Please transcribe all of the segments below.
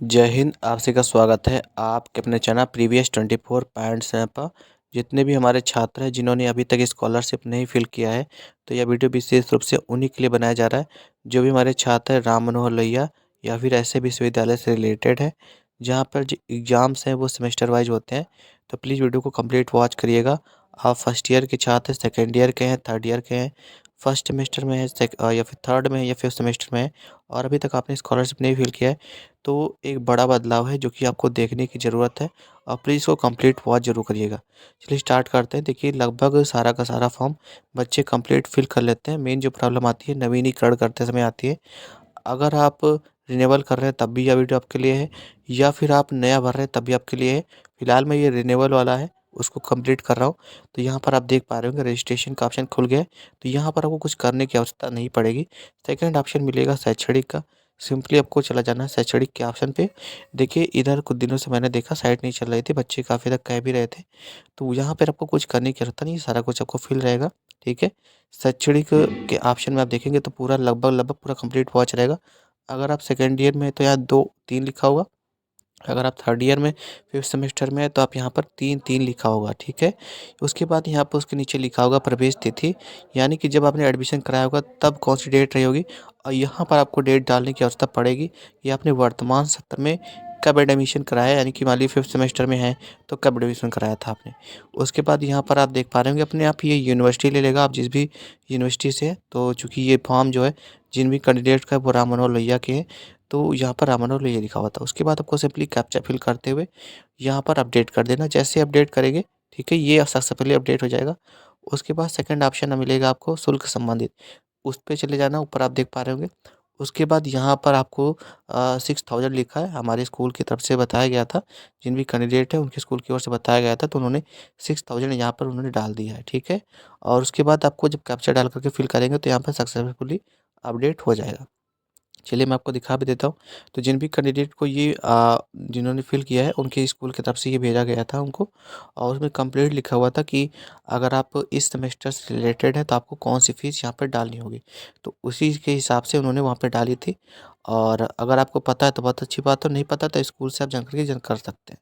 जय हिंद। आप सभी का स्वागत है आपके अपने चैनल प्रीवियस 24 पॉइंट्स पर। जितने भी हमारे छात्र हैं जिन्होंने अभी तक स्कॉलरशिप नहीं फिल किया है, तो यह वीडियो विशेष रूप से उन्हीं के लिए बनाया जा रहा है जो भी हमारे छात्र हैं राम मनोहर लोहिया या फिर ऐसे विश्वविद्यालय से रिलेटेड है जहाँ पर जो एग्ज़ाम्स हैं वो सेमेस्टर वाइज होते हैं। तो प्लीज़ वीडियो को कंप्लीट वॉच करिएगा। आप फर्स्ट ईयर के छात्र, सेकेंड ईयर के हैं, थर्ड ईयर के हैं, फर्स्ट सेमेस्टर में है, या फिर थर्ड में है या फिफ्थ सेमेस्टर में है और अभी तक आपने स्कॉलरशिप नहीं फिल किया है, तो एक बड़ा बदलाव है जो कि आपको देखने की ज़रूरत है और प्लीज़ इसको कंप्लीट वॉच ज़रूर करिएगा। चलिए स्टार्ट करते हैं। देखिए लगभग सारा का सारा फॉर्म बच्चे कंप्लीट फिल कर लेते हैं। मेन जो प्रॉब्लम आती है नवीनीकरण करते समय आती है। अगर आप रिन्यूअल कर रहे हैं तब भी यह वीडियो आपके लिए है, या फिर आप नया भर रहे हैं तब भी आपके लिए है। फिलहाल मैं ये रिन्यूअल वाला है उसको कंप्लीट कर रहा हूँ। तो यहाँ पर आप देख पा रहे होंगे रजिस्ट्रेशन का ऑप्शन खुल गया है। तो यहाँ पर आपको कुछ करने की आवश्यकता नहीं पड़ेगी। सेकंड ऑप्शन मिलेगा शैक्षणिक का। सिंपली आपको चला जाना है शैक्षणिक के ऑप्शन पे। देखिए इधर कुछ दिनों से मैंने देखा साइट नहीं चल रही थी, बच्चे काफ़ी तक कह भी रहे थे। तो यहाँ पर आपको कुछ करने की ज़रूरत नहीं, सारा कुछ आपको फिल रहेगा। ठीक है। शैक्षणिक के ऑप्शन में आप देखेंगे तो पूरा लगभग पूरा कंप्लीट वॉच रहेगा। अगर आप सेकंड ईयर में हैं तो यहाँ 2-3 लिखा होगा। अगर आप थर्ड ईयर में फिफ्थ सेमेस्टर में हैं तो आप यहाँ पर 3-3 लिखा होगा। ठीक है। उसके बाद यहाँ पर उसके नीचे लिखा होगा प्रवेश तिथि, यानी कि जब आपने एडमिशन कराया होगा तब कौन सी डेट रही होगी और यहाँ पर आपको डेट डालने की आवश्यकता पड़ेगी। ये आपने वर्तमान सत्र में कब एडमिशन कराया, यानी कि मान लीजिए फिफ्थ सेमेस्टर में है तो कब एडमिशन कराया था आपने। उसके बाद यहाँ पर आप देख पा रहे होंगे अपने आप ये यूनिवर्सिटी ले लेगा, आप जिस भी यूनिवर्सिटी से हैं। तो चूँकि ये फॉर्म जो है जिन भी कैंडिडेट का है वो राम मनोहर लोहिया के हैं, तो यहाँ पर राम मनोहर लोहिया लिखा हुआ था। उसके बाद आपको सिंपली कैप्चा फिल करते हुए यहाँ पर अपडेट कर देना। जैसे अपडेट करेंगे, ठीक है, ये सक्सेसफुली अपडेट हो जाएगा। उसके बाद सेकंड ऑप्शन मिलेगा आपको शुल्क संबंधित, उस पे चले जाना। ऊपर आप देख पा रहे होंगे। उसके बाद यहाँ पर आपको 6000 लिखा है, हमारे स्कूल की तरफ से बताया गया था। जिन भी कैंडिडेट है उनके स्कूल की ओर से बताया गया था, तो उन्होंने 6000 यहाँ पर उन्होंने डाल दिया है। ठीक है। और उसके बाद आपको जब कैप्चा डाल करके फिल करेंगे तो यहाँ पर सक्सेसफुली अपडेट हो जाएगा। चलिए मैं आपको दिखा भी देता हूँ। तो जिन भी कैंडिडेट को ये जिन्होंने फ़िल किया है उनके स्कूल की तरफ से ये भेजा गया था उनको, और उसमें कंप्लीट लिखा हुआ था कि अगर आप इस सेमेस्टर से रिलेटेड है तो आपको कौन सी फ़ीस यहाँ पर डालनी होगी। तो उसी के हिसाब से उन्होंने वहाँ पे डाली थी। और अगर आपको पता है तो बहुत अच्छी बात है, नहीं पता तो स्कूल से आप जानकर के कर सकते हैं।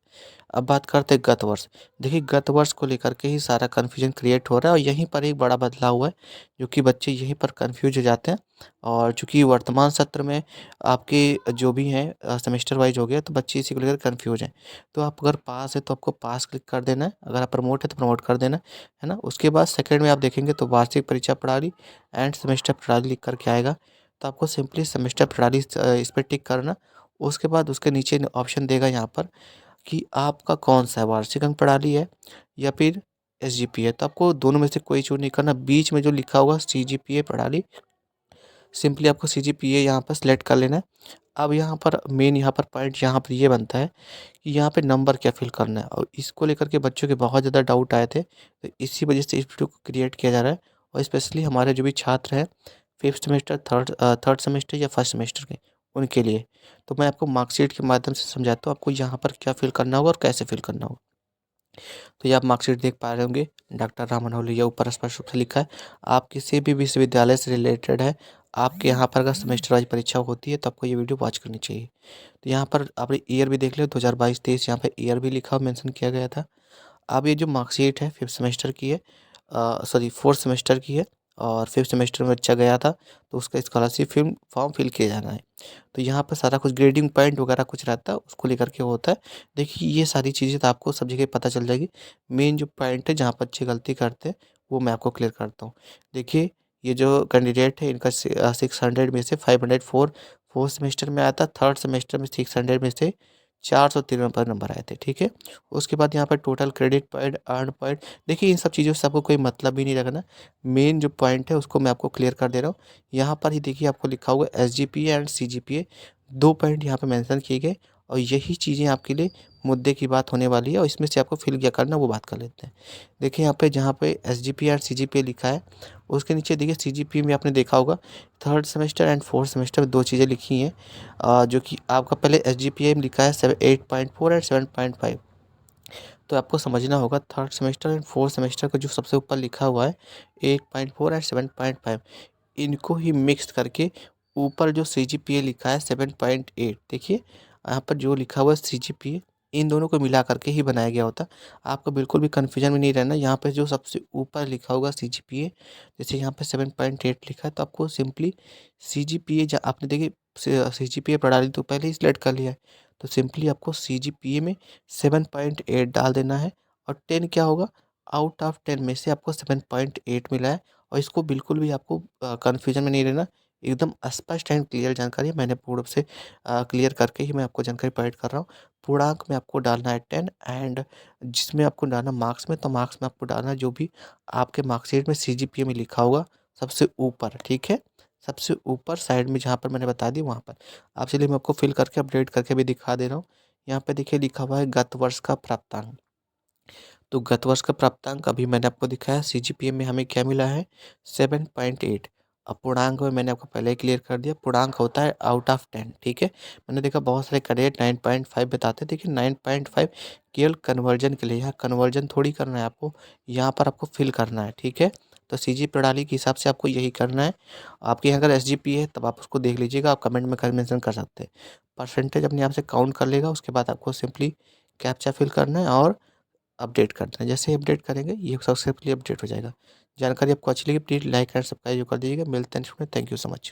अब बात करते हैं गत वर्ष। देखिए गत वर्ष को लेकर के ही सारा कन्फ्यूजन क्रिएट हो रहा है और यहीं पर एक बड़ा बदलाव हुआ है, जो कि बच्चे यहीं पर कन्फ्यूज हो जाते हैं। और चूँकि वर्तमान सत्र में आपके जो भी हैं सेमेस्टर वाइज़ हो गया, तो बच्चे इसी को लेकर कन्फ्यूज़ हैं। तो आप अगर पास है तो आपको पास क्लिक कर देना है, अगर आप प्रमोट है तो प्रमोट कर देना है ना? उसके बाद सेकंड में आप देखेंगे तो वार्षिक परीक्षा प्रणाली एंड सेमेस्टर प्रणाली लिख कर के आएगा। तो आपको सिंपली सेमेस्टर प्रणाली इस पे टिक करना। उसके बाद उसके नीचे ऑप्शन देगा यहाँ पर कि आपका कौन-सा है, वार्षिक अंक प्रणाली है या फिर एसजीपीए है। तो आपको दोनों में से कोई चूज़ नहीं करना। बीच में जो लिखा होगा सीजीपीए प्रणाली, सिंपली आपको सीजीपीए यहाँ पर सिलेक्ट कर लेना है। अब यहाँ पर मेन यहाँ पर पॉइंट यहाँ पर ये बनता है कि यहाँ पे नंबर क्या फ़िल करना है, और इसको लेकर के बच्चों के बहुत ज़्यादा डाउट आए थे। तो इसी वजह से इस वीडियो को क्रिएट किया जा रहा है। और स्पेशली हमारे जो भी छात्र हैं फिफ्थ सेमेस्टर, थर्ड सेमेस्टर या फर्स्ट सेमेस्टर के, उनके लिए। तो मैं आपको मार्कशीट के माध्यम से समझाता हूँ आपको यहाँ पर क्या फ़िल करना होगा और कैसे फ़िल करना होगा। तो ये आप मार्कशीट देख पा रहे होंगे, डॉक्टर राम मनोहर लोहिया ऊपर स्पष्ट रूप से लिखा है। आप किसी भी विश्वविद्यालय से रिलेटेड है, आपके यहाँ पर अगर सेमेस्टर वाइज परीक्षा होती है तो आपको ये वीडियो वॉच करनी चाहिए। तो यहाँ पर आपने ईयर भी देख लिया, 2022-23 यहाँ पे ईयर भी लिखा मेंशन किया गया था। अब ये जो मार्कशीट है फिफ्थ सेमेस्टर की है, सॉरी फोर्थ सेमेस्टर की है, और फिफ्थ सेमेस्टर में बच्चा गया था तो उसका स्कॉलरशिप फॉर्म फिल किया जाना है। तो यहाँ पर सारा कुछ ग्रेडिंग पॉइंट वगैरह कुछ रहता है, उसको लेकर के होता है। देखिए ये सारी चीज़ें तो आपको सब जगह पता चल जाएगी। मेन जो पॉइंट है जहाँ पर बच्चे गलती करते हैं वो मैं आपको क्लियर करता हूँ। देखिए ये जो कैंडिडेट है इनका 600 में से 504 फोर्थ सेमेस्टर में आया था, थर्ड सेमेस्टर में 600 में से 453 नंबर आए थे। ठीक है। उसके बाद यहाँ पर total credit point, earn point, देखिए इन सब चीज़ों से आपको कोई मतलब ही नहीं रखना। मेन जो पॉइंट है उसको मैं आपको क्लियर कर दे रहा हूँ। यहाँ पर ही देखिए आपको लिखा हुआ है एसजीपीए एंड सीजीपीए, 2 पॉइंट यहाँ पे मेंशन किए गए, और यही चीज़ें आपके लिए मुद्दे की बात होने वाली है और इसमें से आपको फिल क्या करना है वो बात कर लेते हैं। देखिए यहाँ पे जहाँ पे एसजीपीए एंड सीजीपीए लिखा है, उसके नीचे देखिए सीजीपीए में आपने देखा होगा third semester and fourth semester में 2 चीज़ें लिखी हैं, जो कि आपका पहले एसजीपीए में लिखा है 8.4 एंड 7.5। तो आपको समझना होगा third semester and fourth semester का जो सबसे ऊपर लिखा हुआ है 8.4 एंड 7.5, इनको ही मिक्स करके ऊपर जो सीजीपीए लिखा है 7.8, देखिए यहाँ पर जो लिखा हुआ है CGPA, इन दोनों को मिला करके ही बनाया गया होता है। आपको बिल्कुल भी कन्फ्यूजन में नहीं रहना। यहाँ पे जो सबसे ऊपर लिखा होगा CGPA, जैसे यहाँ पे 7.8 लिखा है, तो आपको सिंपली CGPA आपने देखिए CGPA प्रणाली तो पहले ही सिलेक्ट कर लिया है, तो सिंपली आपको CGPA में 7.8 डाल देना है। और 10 क्या होगा, आउट ऑफ 10 में से आपको 7.8 मिला है। और इसको बिल्कुल भी आपको कन्फ्यूजन में नहीं रहना, एकदम स्पष्ट एंड क्लियर जानकारी है। मैंने पूर्ण से क्लियर करके ही मैं आपको जानकारी प्रोवाइड कर रहा हूँ। पूर्णांक में आपको डालना है 10, एंड जिसमें आपको डालना मार्क्स में, तो मार्क्स में आपको डालना है जो भी आपके मार्कशीट में CGPA में लिखा होगा सबसे ऊपर, ठीक है। सबसे ऊपर साइड में जहाँ पर मैंने बता दी वहाँ पर आप, चलिए मैं आपको फिल करके अपडेट करके भी दिखा दे रहा हूँ। यहाँ पे देखिए लिखा हुआ है गत वर्ष का प्राप्तांक। तो गत वर्ष का प्राप्तांक अभी मैंने आपको दिखाया, CGPA में हमें क्या मिला है, 7.8। अब पूर्णांक में मैंने आपको पहले ही क्लियर कर दिया, पूर्णांक होता है आउट ऑफ 10, ठीक है। मैंने देखा बहुत सारे कैंडिडेट 9.5 बताते हैं, देखिए 9.5 केवल कन्वर्जन के लिए, यहाँ कन्वर्जन थोड़ी करना है आपको, यहाँ पर आपको फिल करना है, ठीक है। तो CG प्रणाली के हिसाब से आपको यही करना है। आपके यहाँ अगर SGPA है तब आप उसको देख लीजिएगा, आप कमेंट में कर मेंशन कर सकते हैं। परसेंटेज अपने आप से काउंट कर लेगा, उसके बाद आपको सिंपली कैप्चा फिल करना है और अपडेट कर देना। जैसे ही अपडेट करेंगे ये सक्सेसफुली अपडेट हो जाएगा। जानकारी आपको अच्छी लगी प्लीज़ लाइक एंड सब्सक्राइब कर दीजिएगा। मिलते हैं, थैंक यू सो मच।